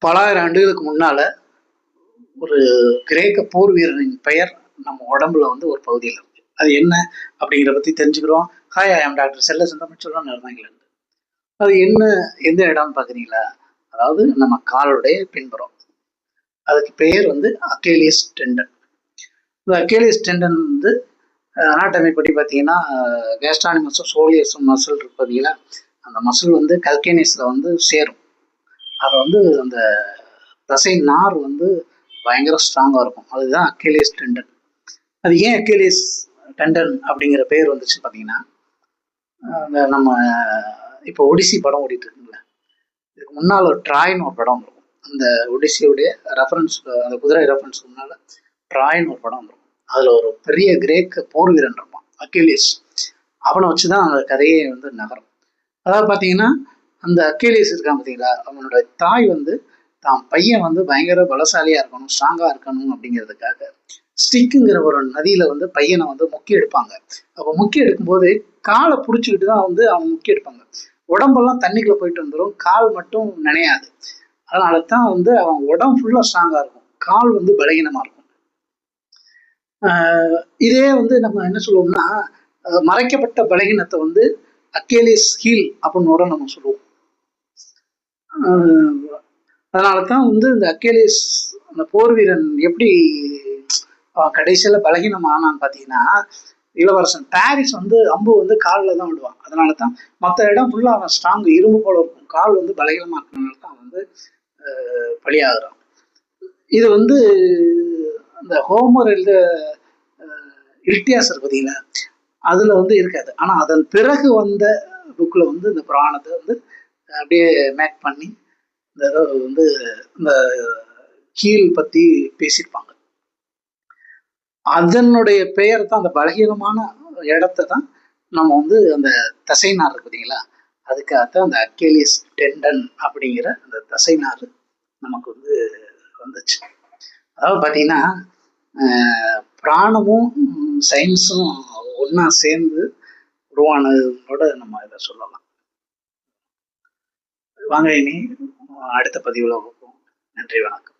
பல ஆயிரம் ஆண்டுகளுக்கு முன்னால ஒரு கிரேக்க போர் வீரரின் பெயர் நம்ம உடம்புல வந்து ஒரு பகுதியில் இருக்கு. அது என்ன அப்படிங்கிறத பத்தி தெரிஞ்சுக்கிறோம். ஹாய், ஐ ஆம் டாக்டர் செல்ல செந்தமிழ்ச்செல்வன் இருந்து. அது என்ன, எந்த இடம்னு பாக்குறீங்களா? அதாவது நம்ம காலுடைய பின்புறம். அதுக்கு பெயர் வந்து அக்கேலியஸ் டெண்டன். இந்த அக்கேலியஸ் டெண்டன் வந்து அனாட்டமி படி பார்த்தீங்கன்னா கேஸ்ட்ரானிமஸும் சோலியஸும் மசில் இருக்கு பார்த்தீங்கன்னா, அந்த மசில் வந்து கல்கேனியஸ்ல வந்து சேரும். அதை வந்து அந்த தசை நார் வந்து பயங்கர ஸ்ட்ராங்காக இருக்கும். அதுதான் அக்கேலியஸ் டெண்டன். அது ஏன் அக்கேலியஸ் டெண்டன் அப்படிங்கிற பேர் வந்துச்சு பார்த்தீங்கன்னா, அந்த நம்ம இப்போ ஒடிசி படம் ஓடிட்டு இருக்குங்களா, இதுக்கு முன்னால் ஒரு ட்ராய்னு ஒரு படம் வரும். அந்த ஒடிசியோடைய ரெஃபரன்ஸ், அந்த குதிரை ரெஃபரன்ஸ் முன்னால ட்ராய்னு ஒரு படம் வரும். அதில் ஒரு பெரிய கிரேக்க போர் வீரன் இருப்பான் அக்கேலியஸ். அவனை வச்சு தான் அந்த கதையே வந்து நகரும். அதாவது பார்த்தீங்கன்னா, அந்த அக்கேலியஸ் இருக்கான் பார்த்தீங்களா, அவனோட தாய் வந்து தான் பையன் வந்து பயங்கர பலசாலியாக இருக்கணும், ஸ்ட்ராங்காக இருக்கணும் அப்படிங்கிறதுக்காக ஸ்டிக்குங்கிற ஒரு நதியில் வந்து பையனை வந்து முக்கி எடுப்பாங்க. அப்போ முக்கி எடுக்கும்போது காலை பிடிச்சிக்கிட்டு தான் வந்து அவன் முக்கி எடுப்பாங்க. உடம்பெல்லாம் தண்ணிக்குள்ளே போயிட்டு வந்துடும், கால் மட்டும் நினையாது. அதனால தான் வந்து அவன் உடம்பு ஃபுல்லாக ஸ்ட்ராங்காக இருக்கும், கால் வந்து பலகீனமாக இருக்கும். இதே வந்து நம்ம என்ன சொல்லுவோம்னா, மறைக்கப்பட்ட பலகீனத்தை வந்து அக்கேலியஸ் ஹீல் அப்படின்னு நம்ம சொல்லுவோம். அதனால தான் வந்து இந்த அக்கேலியஸ், அந்த போர் வீரன் எப்படி கடைசியில் பலகீனம் ஆனான்னு பார்த்தீங்கன்னா, இளவரசன் பாரிஸ் வந்து அம்பு வந்து காலில் தான் விடுவான். அதனால தான் மற்ற இடம் ஃபுல்லாக அவன் ஸ்ட்ராங் இரும்பு போல இருக்கும், கால் வந்து பலகீனமாக இருக்கிறதுனால தான் அவன் வந்து பலியாகிறான். இது வந்து அந்த ஹோமர் எழுத இல்டியாஸ் இருக்கு பார்த்தீங்களா, அதில் வந்து இருக்காது. ஆனால் அதன் பிறகு வந்த புக்கில் வந்து இந்த புராணத்தை வந்து அப்படியே மேக் பண்ணி இந்த வந்து இந்த ஹீல் பற்றி பேசியிருப்பாங்க. அதனுடைய பெயர் தான், அந்த பலகீனமான இடத்த தான் நம்ம வந்து அந்த தசைநார் இருக்கு பார்த்தீங்களா, அதுக்காகத்தான் அந்த அக்கேலியஸ் டெண்டன் அப்படிங்கிற அந்த தசைநார் நமக்கு வந்து வந்துச்சு. அதாவது பார்த்தீங்கன்னா, பிராணமும் சயின்ஸும் ஒன்றா சேர்ந்து உருவானதோட நம்ம இதை சொல்லலாம். வாங்க, இனி அடுத்த பதிவில் பார்ப்போம். நன்றி, வணக்கம்.